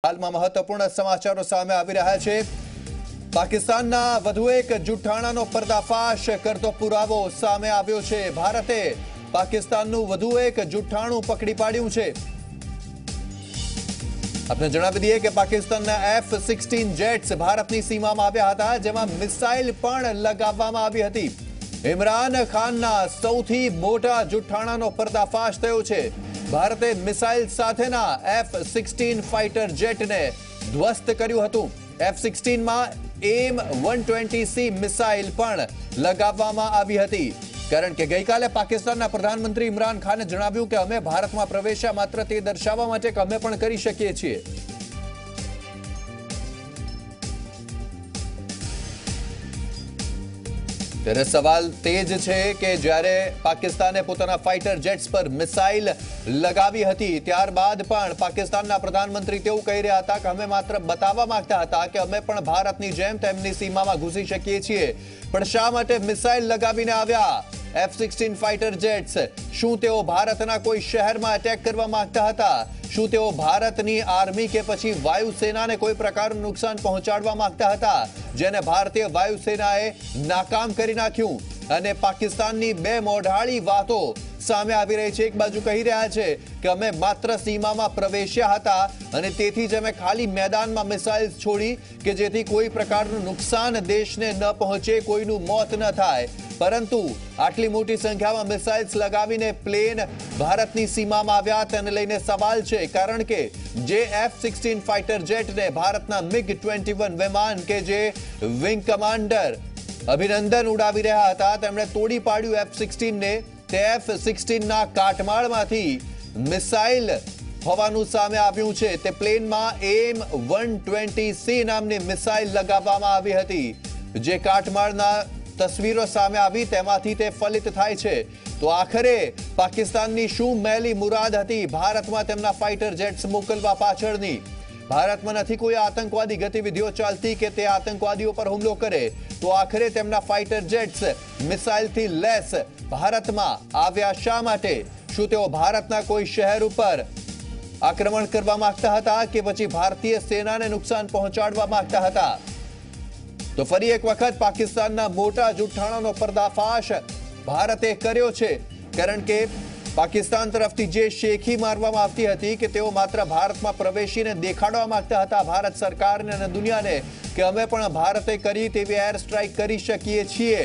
હાલમાં મહત્વપૂર્ણ સમાચારો સામે આવી રહ્યા છે। પાકિસ્તાનના વધુ એક જૂઠાણાનો પર્દાફાશ કરતો પુરાવો સામે આવ્યો છે। ભારતે પાકિસ્તાનનું વધુ એક જૂઠાણું પકડી પાડ્યું છે। આપણે જણાવી દઈએ કે પાકિસ્તાનના F-16 જેટ્સ ભારતની સીમામાં આવ્યા હતા, જેમાં મિસાઇલ પણ લગાવવામાં આવી હતી। ઇમરાન ખાનના સૌથી મોટા જૂઠાણાનો પર્દાફાશ થયો છે। ભારતે મિસાઇલ સાથેના F-16 ફાઇટર જેટને ધ્વસ્ત કર્યું હતું। F-16 માં AIM-120C મિસાઇલ પણ લગાવવામાં આવી હતી, કારણ કે ગઈકાલે પાકિસ્તાનના પ્રધાનમંત્રી ઇમરાન ખાને જણાવ્યું કે અમે ભારતમાં પ્રવેશ્યા માત્ર તે દર્શાવવા માટે કે અમે પણ કરી શકીએ છીએ। ત્યારે સવાલ તે જ છે કે જ્યારે પાકિસ્તાને પોતાના ફાઇટર જેટ્સ પર મિસાઇલ લગાવી હતી, ત્યારબાદ પણ પાકિસ્તાનના પ્રધાનમંત્રી તેવું કહી રહ્યા હતા કે અમે માત્ર બતાવવા માંગતા હતા કે અમે પણ ભારતની જેમ તેમની સીમામાં ઘૂસી શકીએ છીએ, પણ શા માટે મિસાઇલ લગાવીને આવ્યા F-16 ફાઇટર જેટ્સ? શું તેઓ ભારતના કોઈ શહેરમાં અટેક કરવા માંગતા હતા? શું તેઓ ભારતની આર્મી કે પછી વાયુસેનાને કોઈ પ્રકારનું નુકસાન પહોંચાડવા માંગતા હતા, જેને ભારતીય વાયુસેનાએ નાકામ કરી નાખ્યું? અને પાકિસ્તાનની બે મોઢાળી વાતો સામે આવી રહી છે। એક બાજુ કહી રહ્યા છે કે અમે માત્ર સીમામાં પ્રવેશ્યા હતા અને તેથી જ અમે ખાલી મેદાનમાં મિસાઇલ છોડી કે જેથી કોઈ પ્રકારનું નુકસાન દેશને ન પહોંચે, કોઈનું મોત ન થાય, પરંતુ આટલી મોટી સંખ્યામાં મિસાઇલ્સ લગાવીને પ્લેન ભારતની સીમામાં આવ્યા તેને લઈને સવાલ છે, કારણ કે જે F-16 ફાઇટર જેટને ભારતના MiG-21 વિમાન કે જે વિંગ કમાન્ડર અભિનંદન ઉડાવી રહ્યા હતા, તેમણે તોડી પાડ્યું F-16 ને। તે F-16 ના કાટમાળમાંથી મિસાઇલ હોવાનું સામે આવ્યું છે। તે પ્લેનમાં AIM-120C નામની મિસાઇલ લગાવવામાં આવી હતી, જે કાટમાળના તસવીરો સામે આવી તેમાંથી તે ફલિત થાય છે। તો આખરે પાકિસ્તાનની શું મેલી મુરાદ હતી ભારતમાં તેમના ફાઇટર જેટ્સ મોકલવા પાછળની? ભારતમાં નથી કોઈ આતંકવાદી ગતિવિધિઓ ચાલતી કે તે આતંકવાદીઓ પર હુમલો કરે, તો આખરે તેમના ફાઇટર જેટ્સ મિસાઇલથી લેસ ભારતમાં આવ્યા શા માટે? શું તેઓ ભારતના કોઈ શહેર ઉપર આક્રમણ કરવા માંગતા હતા કે પછી ભારતીય સેનાને નુકસાન પહોંચાડવા માંગતા હતા? તો ફરી એક વખત પાકિસ્તાનના મોટા જૂઠાણાનો પર્દાફાશ ભારતે કર્યો છે, કારણ કે પાકિસ્તાન તરફથી જે શેખી મારવામાં આવતી હતી કે તેઓ માત્ર ભારતમાં પ્રવેશીને દેખાડવા માંગતા હતા ભારત સરકારને અને દુનિયાને કે અમે પણ ભારતે કરી તેવી એર સ્ટ્રાઇક કરી શકીએ છીએ,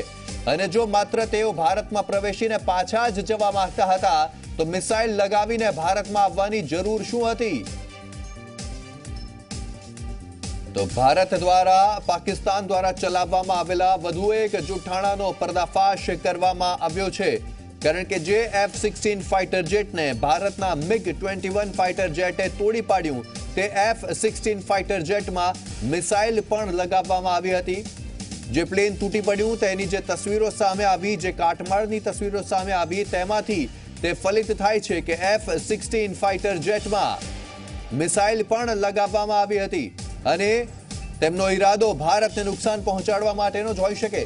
અને જો માત્ર તેઓ ભારતમાં પ્રવેશીને પાછા જ જવા માંગતા હતા તો મિસાઇલ લગાવીને ભારતમાં આવવાની જરૂર શું હતી? તો ભારત દ્વારા પાકિસ્તાન દ્વારા ચલાવવામાં આવેલા વધુ એક જૂઠાણાનો પર્દાફાશ કરવામાં આવ્યો છે, કારણ કે જે F-16 ફાઇટર જેટને ભારતના MiG-21 ફાઇટર જેટે તોડી પાડ્યું, તે F-16 ફાઇટર જેટમાં મિસાઇલ પણ લગાવવામાં આવી હતી। જે પ્લેન તૂટી પડ્યું તેની જે તસવીરો સામે આવી, જે કાટમાળની તસવીરો સામે આવી, તેમાંથી તે ફલિત થાય છે કે F-16 ફાઇટર જેટમાં મિસાઇલ પણ લગાવવામાં આવી હતી અને તેમનો ઈરાદો ભારતને નુકસાન પહોંચાડવા માટેનો જ હોઈ શકે।